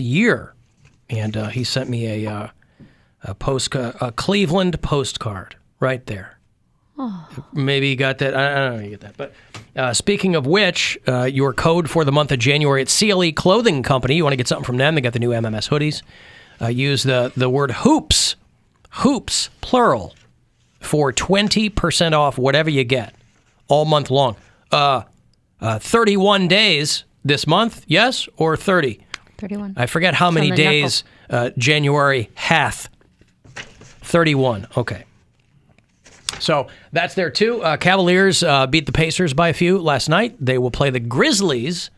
year, and he sent me a Cleveland postcard right there. Oh. Maybe you got that. I don't know if you get that. But speaking of which, your code for the month of January at CLE Clothing Company. You want to get something from them? They got the new MMS hoodies. Use the word hoops, plural, for 20% off whatever you get all month long. 31 days this month, yes, or 30? 31. I forget how many days January hath. 31, okay. So that's there too. Cavaliers beat the Pacers by a few last night. They will play the Grizzlies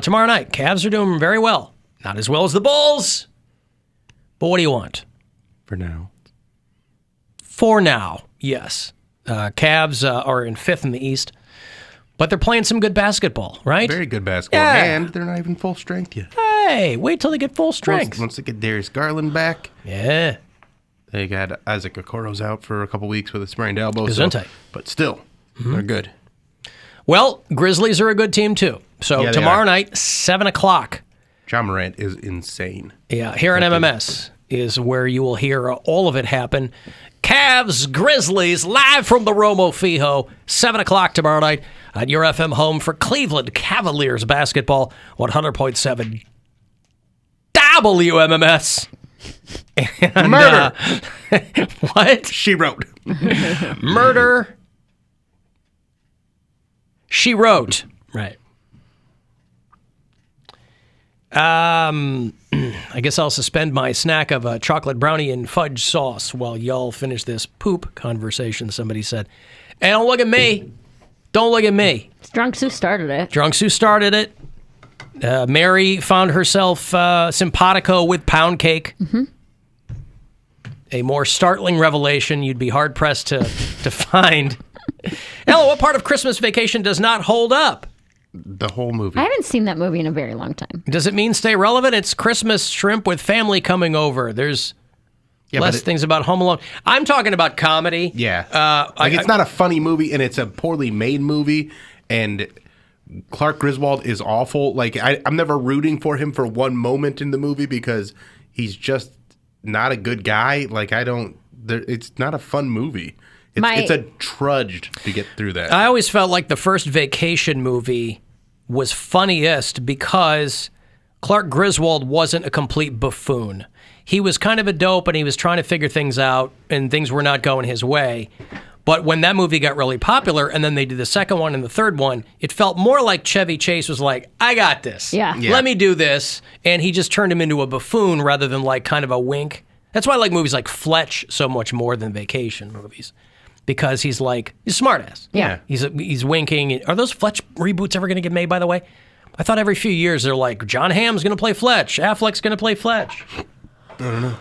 tomorrow night. Cavs are doing very well. Not as well as the Bulls, but what do you want? For now. For now, yes. Cavs are in 5th in the East, but they're playing some good basketball, right? Very good basketball, and they're not even full strength yet. Hey, wait till they get full strength. Once they get Darius Garland back. Yeah. They got Isaac Okoro's out for a couple weeks with a sprained elbow. But still, they're good. Well, Grizzlies are a good team, too. So tomorrow night, 7 o'clock. John Morant is insane. Yeah, here on MMS is where you will hear all of it happen. Cavs, Grizzlies, live from the Romo Fijo, 7 o'clock tomorrow night on your FM home for Cleveland Cavaliers basketball, 100.7 WMMS. And, Murder. What? She wrote. Murder. She wrote. Right. I guess I'll suspend my snack of chocolate brownie and fudge sauce while y'all finish this poop conversation, somebody said. Hey, don't look at me. Don't look at me. It's Drunk Sue started it. Drunk Sue started it. Mary found herself simpatico with Poundcake. Mm-hmm. A more startling revelation you'd be hard-pressed to find. Ella, what part of Christmas Vacation does not hold up? The whole movie. I haven't seen that movie in a very long time. Does it mean stay relevant? It's Christmas shrimp with family coming over. There's less things about Home Alone. I'm talking about comedy. Yeah. It's not a funny movie, and it's a poorly made movie, and Clark Griswold is awful. Like, I'm never rooting for him for one moment in the movie because he's just not a good guy. Like, it's not a fun movie. It's a trudge to get through that. I always felt like the first Vacation movie was funniest because Clark Griswold wasn't a complete buffoon. He was kind of a dope, and he was trying to figure things out, and things were not going his way. But when that movie got really popular, and then they did the second one and the third one, it felt more like Chevy Chase was like, I got this. Yeah. Let me do this. And he just turned him into a buffoon rather than like kind of a wink. That's why I like movies like Fletch so much more than Vacation movies. Because he's a smartass. Yeah. He's winking. Are those Fletch reboots ever going to get made, by the way? I thought every few years they're like, John Hamm's going to play Fletch. Affleck's going to play Fletch. I don't know.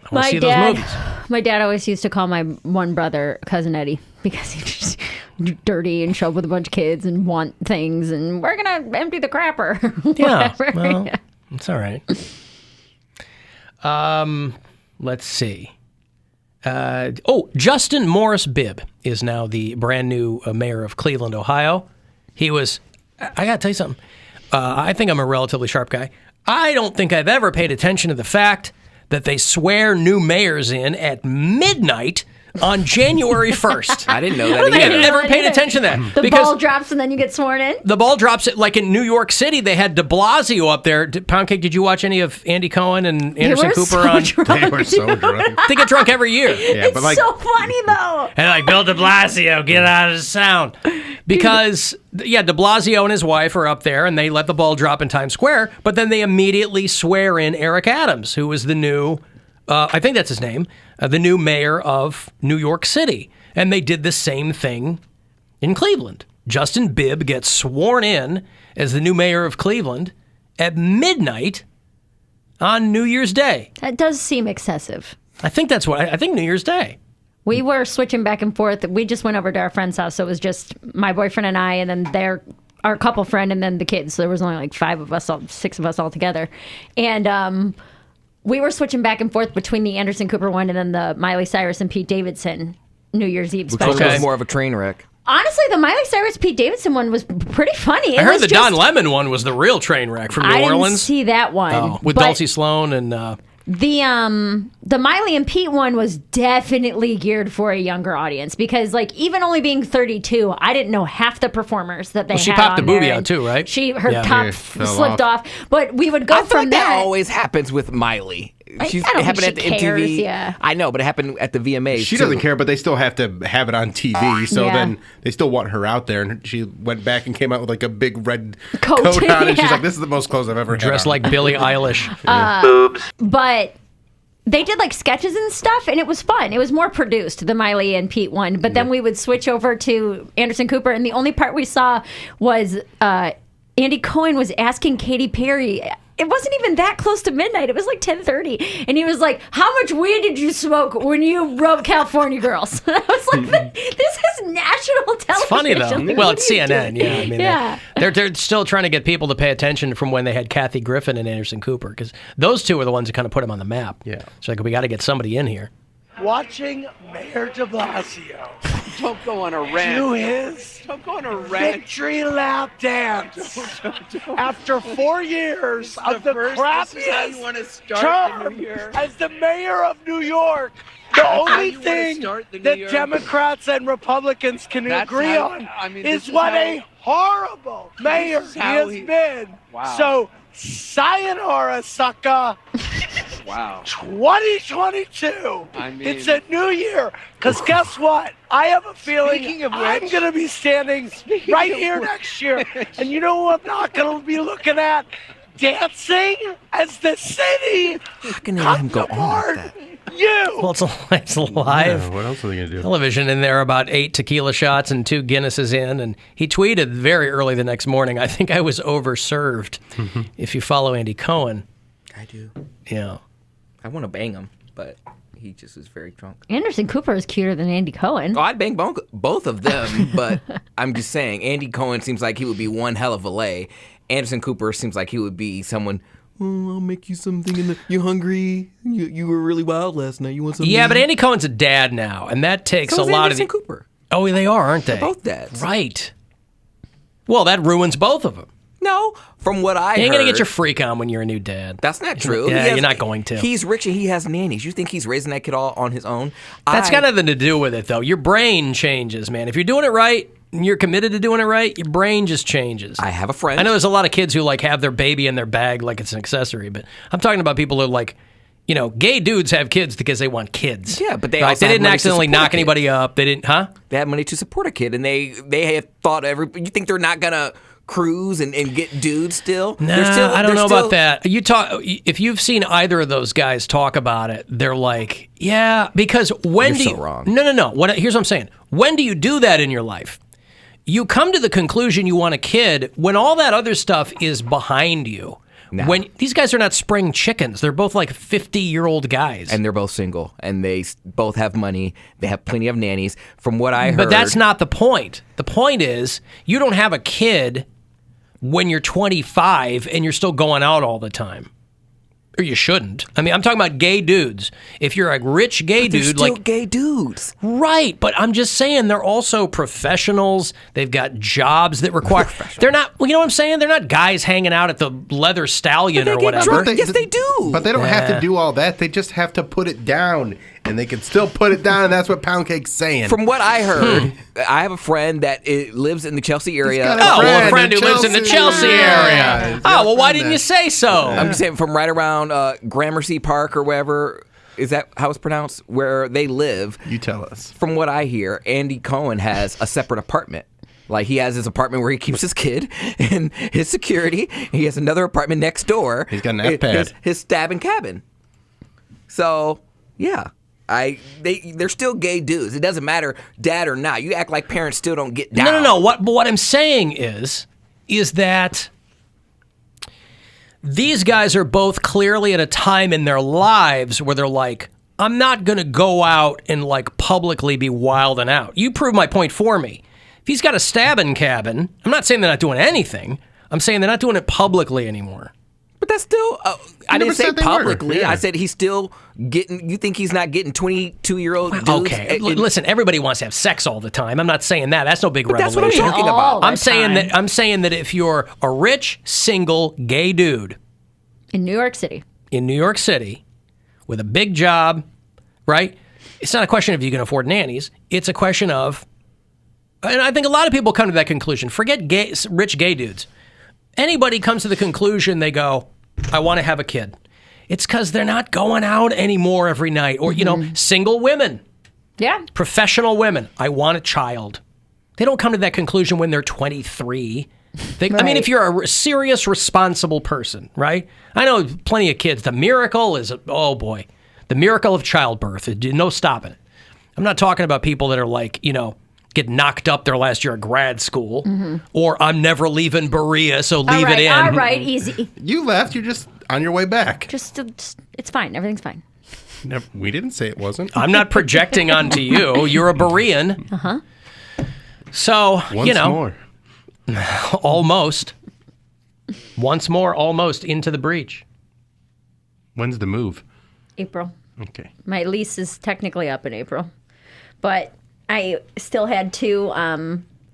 I want to see those movies. My dad always used to call my one brother Cousin Eddie because he's just dirty and show up with a bunch of kids and want things, and we're going to empty the crapper. Yeah. Well, it's all right. Let's see. Justin Morris Bibb is now the brand new mayor of Cleveland, Ohio. He was, I got to tell you something. I think I'm a relatively sharp guy. I don't think I've ever paid attention to the fact that they swear new mayors in at midnight on January 1st. I didn't know that either. I never paid attention to that. The ball drops and then you get sworn in? The ball drops, like in New York City, they had de Blasio up there. Poundcake, did you watch any of Andy Cohen and Anderson Cooper on? They were so drunk. They get drunk every year. Yeah, it's so funny, though. And like, Bill de Blasio, get out of the sound. Because, de Blasio and his wife are up there, and they let the ball drop in Times Square, but then they immediately swear in Eric Adams, who is the new, I think that's his name, the new mayor of New York City. And they did the same thing in Cleveland. Justin Bibb gets sworn in as the new mayor of Cleveland at midnight on New Year's Day. That does seem excessive. I think that's what, I think New Year's Day. We were switching back and forth. We just went over to our friend's house, so it was just my boyfriend and I, and then our couple friend, and then the kids. So there was only like 6 of us all together. And we were switching back and forth between the Anderson Cooper one and then the Miley Cyrus and Pete Davidson New Year's Eve special. Which one was more of a train wreck? Honestly, the Miley Cyrus Pete Davidson one was pretty funny. I heard the Don Lemon one was the real train wreck from New I Orleans. didn't see that one. With Dulcie Sloan and the Miley and Pete one was definitely geared for a younger audience because, like, even only being 32, I didn't know half the performers that they had. She popped on the booby there, out too, right? Her top slipped off. But we would go I feel from like that always happens with Miley. I It don't happened think at she the cares, MTV. yeah. I know, but it happened at the VMAs. She too. doesn't care, but they still have to have it on TV. So Yeah. then they still want her out there. And she went back and came out with like a big red Coat. coat on. And she's Yeah. like, this is the most clothes I've ever had dressed on. like Billie Eilish. But they did like sketches and stuff, and it was fun. It was more produced, the Miley and Pete one. But then we would switch over to Anderson Cooper, and the only part we saw was Andy Cohen was asking Katy Perry. It wasn't even that close to midnight. It was like 10:30, and he was like, "How much weed did you smoke when you wrote California Girls?" And I was like, "This is national television." It's funny though. Like, Well, what it's are you CNN. doing? Yeah, I mean, Yeah. they're still trying to get people to pay attention from when they had Kathy Griffin and Anderson Cooper because those two are the ones that kind of put him on the map. Yeah. So like we got to get somebody in here. Watching Mayor de Blasio Don't go on a rant. do his Don't go on a rant. victory lap dance after 4 years of the This is how you crappiest want to start the term new year. as the mayor of New York. The how only you wanna thing start the new that year? Democrats and Republicans can That's agree how- on I mean, this is is what how- a horrible mayor is he how has he- been. Wow. So, sayonara, sucker. Wow. 2022. I mean- it's a new year. Because guess what? I have a feeling Speaking of I'm which- going to be standing right here next year. And you know who I'm not going to be looking at? Dancing as the city How can they let him go comes on like aboard that? you. Well, it's live. Yeah, what else are they going to do? Television in there about 8 tequila shots and 2 Guinnesses in, and he tweeted very early the next morning, "I think I was overserved." If you follow Andy Cohen, I do. yeah. I want to bang him, but he just is very drunk. Anderson Cooper is cuter than Andy Cohen. Oh, I'd bang both of them, but I'm just saying, Andy Cohen seems like he would be one hell of a lay. Anderson Cooper seems like he would be someone, "Oh, I'll make you something you hungry? You were really wild last night. You want something?" Yeah, but Andy Cohen's a dad now, and that takes so a is lot Anderson of the. Cooper. Oh, they are, aren't they? Both dads. Right. Well, that ruins both of them. No, from what I You ain't heard, gonna get your freak on when you're a new dad. that's not true. Yeah, He has- you're not going to. He's rich and he has nannies. You think he's raising that kid all on his own? That's got nothing to do with it, though. Your brain changes, man. If you're doing it right and you're committed to doing it right, your brain just changes. I have a friend. I know there's a lot of kids who like have their baby in their bag like it's an accessory, but I'm talking about people who like, you know, gay dudes have kids because they want kids. Yeah, but they right? also They have didn't money to accidentally support a knock kid. anybody up. They didn't, huh? They have money to support a kid, and they have thought You think they're not gonna cruise and get dudes still? No, I don't know about that. If you've seen either of those guys talk about it, they're like, yeah, because when You're do so you, wrong. No. Here's what I'm saying. When do you do that in your life? You come to the conclusion you want a kid when all that other stuff is behind you. No. When these guys are not spring chickens, they're both like 50-year-old guys. And they're both single, and they both have money. They have plenty of nannies. From what I heard, But that's not the point. The point is you don't have a kid when you're 25 and you're still going out all the time. Or you shouldn't. I mean, I'm talking about gay dudes. If you're a rich gay They're dude, still like gay dudes. right, but I'm just saying they're also professionals. They've got jobs that require. They're not. Well, you know what I'm saying? They're not guys hanging out at the Leather Stallion or get whatever. drunk. Yes, they do. But they don't have to do all that. They just have to put it down. And they can still put it down, and that's what Poundcake's saying. From what I heard, I have a friend that lives in the Chelsea area. got Oh, well, a friend in who lives in the Chelsea Chelsea. area. Yeah, he's Oh, got a well, why friend didn't you that- say so? I'm just saying, from right around Gramercy Park or wherever. Is that how it's pronounced? Where they live. You tell us. From what I hear, Andy Cohen has a separate apartment. Like, he has his apartment where he keeps his kid and his security. He has another apartment next door. He's got an F-pad. His stabbing cabin. So, yeah. They're still gay dudes. It doesn't matter, dad or not. You act like parents still don't get down. No. What I'm saying is that these guys are both clearly at a time in their lives where they're like, I'm not going to go out and like publicly be wilding out. You prove my point for me. If he's got a stabbing cabin, I'm not saying they're not doing anything. I'm saying they're not doing it publicly anymore. But that's still. I never didn't say said they were, publicly. yeah. I said he's still getting. You think he's not getting 22-year-old dudes? Okay, listen. Everybody wants to have sex all the time. I'm not saying that. That's no big That's what I'm revelation. talking All about. the I'm saying that if you're a rich, single, gay dude In New York City. in New York City with a big job, right? It's not a question of you can afford nannies. It's a question of, and I think a lot of people come to that conclusion. Forget rich gay dudes. Anybody comes to the conclusion, they go, I want to have a kid. It's because they're not going out anymore every night. Or, single women, Yeah. professional women, I want a child. They don't come to that conclusion when they're 23. I mean, Right. if you're a serious, responsible person, right? I know plenty of kids. The miracle is, oh boy, the miracle of childbirth. No stopping it. I'm not talking about people that are like, get knocked up their last year of grad school, or I'm never leaving Berea, so leave it in. All right, easy. You left. You're just on your way back. Just it's fine. Everything's fine. We didn't say it wasn't. I'm not projecting onto you. You're a Berean. Uh-huh. So, Once more. almost. Once more, almost into the breach. When's the move? April. Okay. My lease is technically up in April, but I still had 2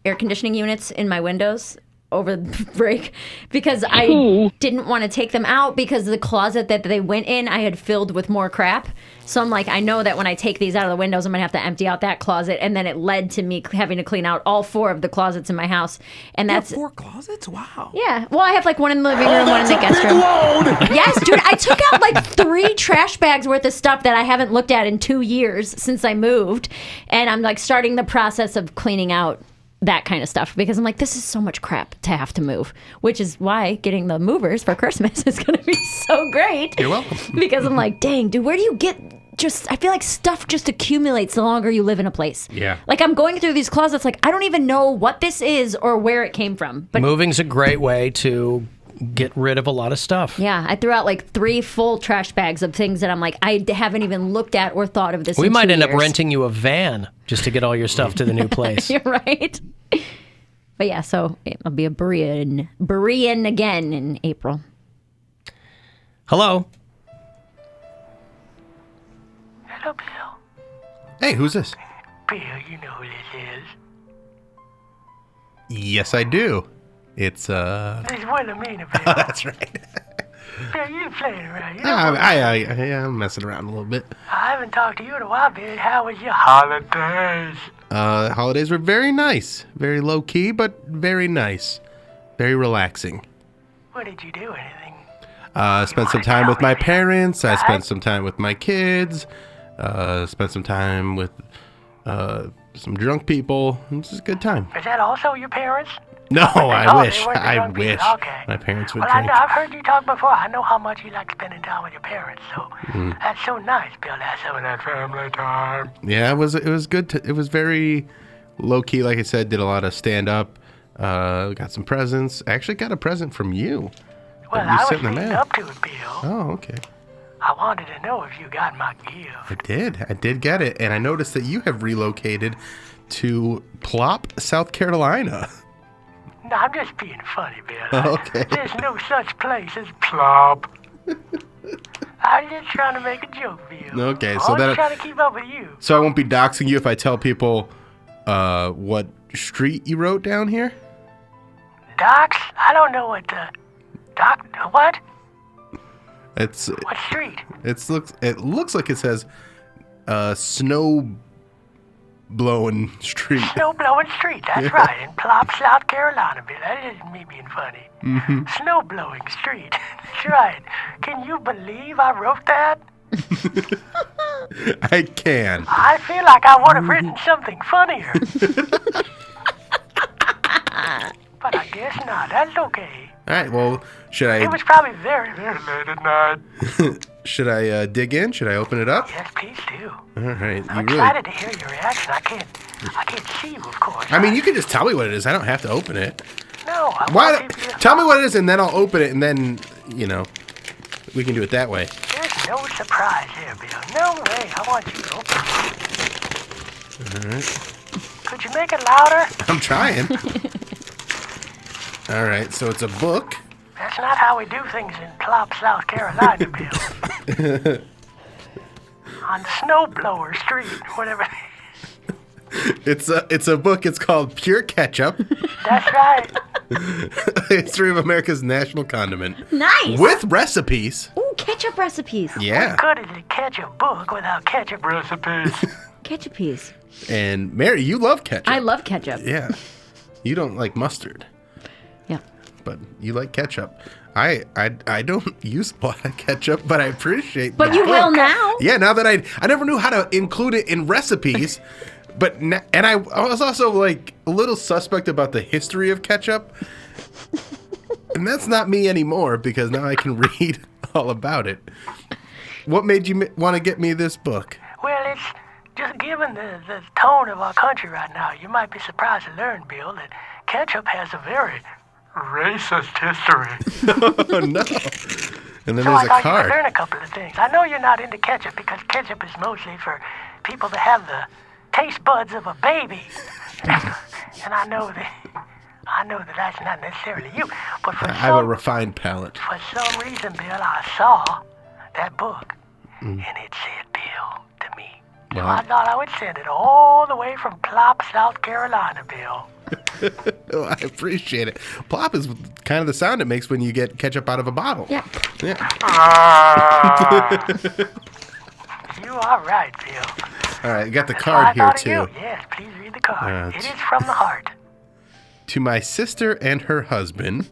air conditioning units in my windows over the break because I didn't want to take them out because the closet that they went in I had filled with more crap. So I'm like, I know that when I take these out of the windows, I'm going to have to empty out that closet. And then it led to me having to clean out all 4 of the closets in my house. And that's... 4 closets? Wow. Yeah. Well, I have like one in the living room, one in the guest room. Yes, dude. I took out like 3 trash bags worth of stuff that I haven't looked at in 2 years since I moved. And I'm like starting the process of cleaning out that kind of stuff because I'm like, this is so much crap to have to move, which is why getting the movers for Christmas is going to be so great. You're welcome. Because I'm like, dang, dude, where do you get I feel like stuff just accumulates the longer you live in a place. Yeah. Like I'm going through these closets, like I don't even know what this is or where it came from. But Moving's a great way to get rid of a lot of stuff. yeah, I threw out like 3 full trash bags of things that I'm like, I haven't even looked at or thought of this We in might 2 end up years. renting you a van just to get all your stuff to the new place. You're right. But yeah, so I'll be a Berean again in April. Hello. Hello, Bill. Hey, who's this? Bill, you know who this is. Yes, I do. It's It's Wilhelmina, Bill. That's right. Bill, you playing around. You know, I'm messing around a little bit. I haven't talked to you in a while, Bill. How was your holidays? Holidays were very nice, very low key, but very nice, very relaxing. What did you do? Anything? Spent some time with my parents. I spent some time with my kids. Spent some time with some drunk people. It was a good time. Is that also your parents? No, I Oh, wish. they weren't the I drunk people. wish Okay. my parents would Well, drink. I've heard you talk before. I know how much you like spending time with your parents. So that's so nice, Bill. That's some of that family time. Yeah, it was good. It was very low key. Like I said, did a lot of stand up. Got some presents. I actually got a present from you. Well, you I was sent in the leading mail. up to it, Bill. Oh, okay. I wanted to know if you got my gift. I did get it, and I noticed that you have relocated to Plop, South Carolina. No, I'm just being funny, Bill. Oh, okay. There's no such place as Plop. I was just trying to make a joke, Bill. Okay, I so was that- trying to keep up with you. So I won't be doxing you if I tell people what street you wrote down here. Docs? I don't know what the... What? It's What street? it looks like it says Snow Blowing Street. Snow Blowing Street, that's right, in Plop, South Carolina, Bill. That isn't me being funny. Snow Blowing Street, that's right. Can you believe I wrote that? I can. I feel like I would have written something funnier. But I guess not, that's okay. All right. Well, should It I was probably very, very late at night. should I dig in? Should I open it up? Yes, please do. All right. I'm You really. excited to hear your reaction. I can't see you, of course. I mean, you can just tell me what it is. I don't have to open it. No, I Why? want people to... Tell me what it is, and then I'll open it, and then we can do it that way. There's no surprise here, Bill. No way. I want you to open it. All right. Could you make it louder? I'm trying. All right. So it's a book. That's not how we do things in Plop, South Carolina, Bill. On Snowblower Street, whatever. It's a book. It's called Pure Ketchup: That's right. History of America's National Condiment, Nice. with recipes. Ooh, ketchup recipes. Yeah. Good as a ketchup book without ketchup recipes. Ketchupies. And Mary, you love ketchup. I love ketchup. Yeah. You don't like mustard, Yeah. but you like ketchup. I don't use a lot of ketchup, but I appreciate. But the you book. will now. Yeah, now that I never knew how to include it in recipes, but and I was also like a little suspect about the history of ketchup, and that's not me anymore because now I can read all about it. What made you want to get me this book? Well, it's just given the tone of our country right now, you might be surprised to learn, Bill, that ketchup has a very racist history. Oh no! And then So I there's a thought you could card. learn a couple of things. I know you're not into ketchup because ketchup is mostly for people that have the taste buds of a baby. And I know that that's not necessarily you. But I have a refined palate. for some reason, Bill, I saw that book and it said Bill to me. So Wow. I thought I would send it all the way from Plop, South Carolina, Bill. Oh, I appreciate it. Plop is kind of the sound it makes when you get ketchup out of a bottle. Yeah. Yeah. You are right, Bill. All right, I got the That's why I card here thought of too. you. Yes, please read the card. It is from the heart. To my sister and her husband,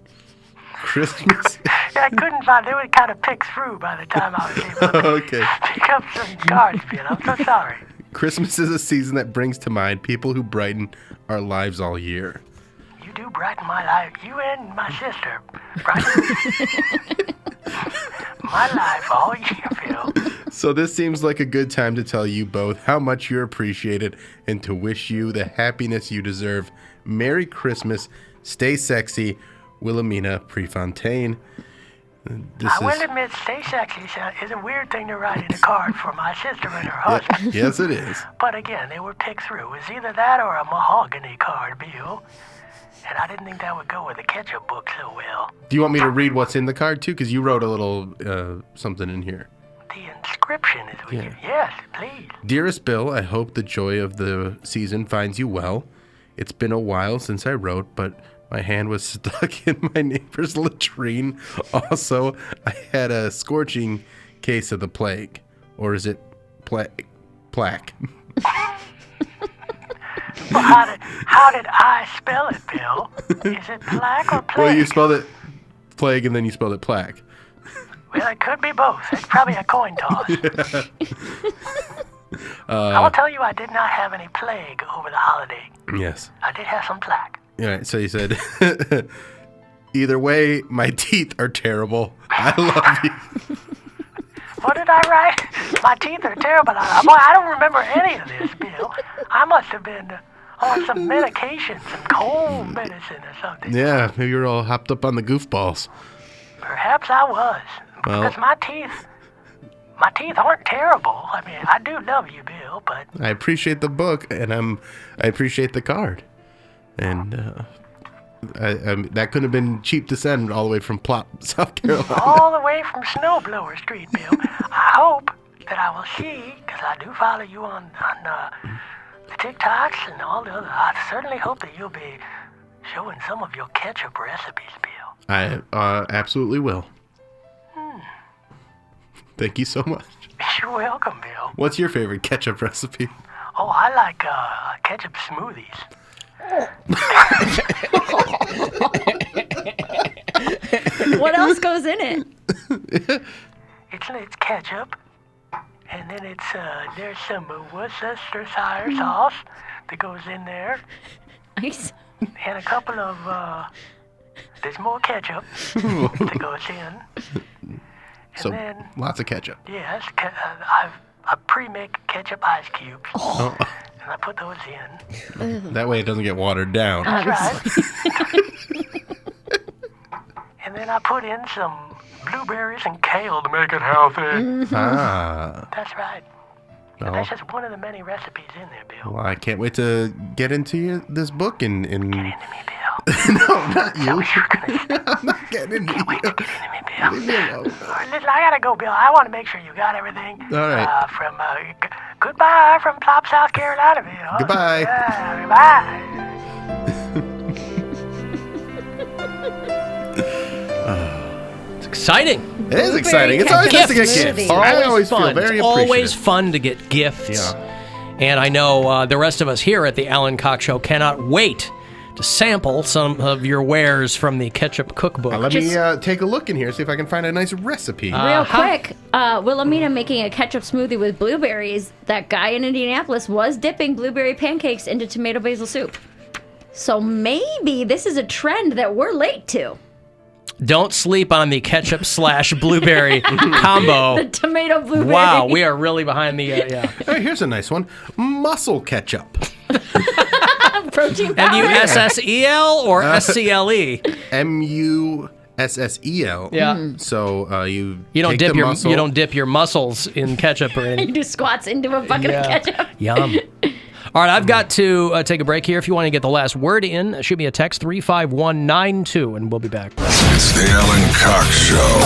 Christmas. I couldn't find it. Would kind of pick through by the time I was able to Okay. pick up some cards, Bill. I'm so sorry. Christmas is a season that brings to mind people who brighten our lives all year. You do brighten my life. You and my sister brighten my life all year, Bill. So this seems like a good time to tell you both how much you're appreciated and to wish you the happiness you deserve. Merry Christmas. Stay sexy. Wilhelmina Prefontaine. This I will admit, stay sexy is a weird thing to write in a card for my sister and her husband. Yes, it is. But again, they were picked through. It was either that or a mahogany card, Bill. And I didn't think that would go with the ketchup book so well. Do you want me to read what's in the card too? Because you wrote a little something in here. The inscription is with you. Yes, please. Dearest Bill, I hope the joy of the season finds you well. It's been a while since I wrote, but my hand was stuck in my neighbor's latrine. Also, I had a scorching case of the plague. Or is it plaque? Well, how did I spell it, Bill? Is it plaque or plague? Well, you spelled it plague and then you spelled it plaque. Well, it could be both. It's probably a coin toss. I will tell you I did not have any plague over the holiday. Yes. I did have some plaque. All right, so you said, either way, my teeth are terrible. I love you. What did I write? My teeth are terrible. I don't remember any of this, Bill. I must have been on some medication, some cold medicine or something. Yeah, maybe you're all hopped up on the goofballs. Perhaps I was. Well- Because my teeth aren't terrible. I mean, I do love you, Bill, but I appreciate the book, and I appreciate the card. And that couldn't have been cheap to send all the way from Plop, South Carolina. all the way from Snowblower Street, Bill. I hope that I will see, because I do follow you on the TikToks and all the other. I certainly hope that you'll be showing some of your ketchup recipes, Bill. I absolutely will. Thank you so much. You're welcome, Bill. What's your favorite ketchup recipe? Oh, I like ketchup smoothies. What else goes in it? It's ketchup, and then there's some Worcestershire sauce that goes in there, Nice. and a couple of there's more ketchup that goes in. So then- lots of ketchup. Yes, I pre-make ketchup ice cubes, Oh, and I put those in. that way it doesn't get watered down. That's right. And then I put in some blueberries and kale to make it healthy. Ah. That's right. And Well, that's just one of the many recipes in there, Bill. well, I can't wait to get into this book and Into me, Bill. No, not you. You're gonna I'm not getting into you. get into me, Bill. Leave me alone. All right, listen, I gotta go, Bill. I want to make sure you got everything. All right. Goodbye from Plop, South Carolina, Bill. Goodbye. Goodbye. It's exciting. It is exciting. It's always nice to get Gifts. gifts. Are I always feel fun. very It's appreciative. always fun to get gifts. Yeah. And I know the rest of us here at the Alan Cox Show cannot wait to sample some of your wares from the ketchup cookbook. Let me take a look in here, see if I can find a nice recipe. Real quick, Wilhelmina making a ketchup smoothie with blueberries. That guy in Indianapolis was dipping blueberry pancakes into tomato basil soup. So maybe this is a trend that we're late to. Don't sleep on the ketchup / blueberry combo. The tomato blueberry. Wow, we are really behind the yeah. Hey, here's a nice one. Mussel ketchup. Protein powder. MUSSEL or SCLE? MUSSEL. Yeah. So you You take the mussel. you don't dip your muscles in ketchup or You anything. do squats into a bucket of ketchup. Yum. All right, I've got to take a break here. If you want to get the last word in, shoot me a text 35192 and we'll be back. It's the Alan Cox Show.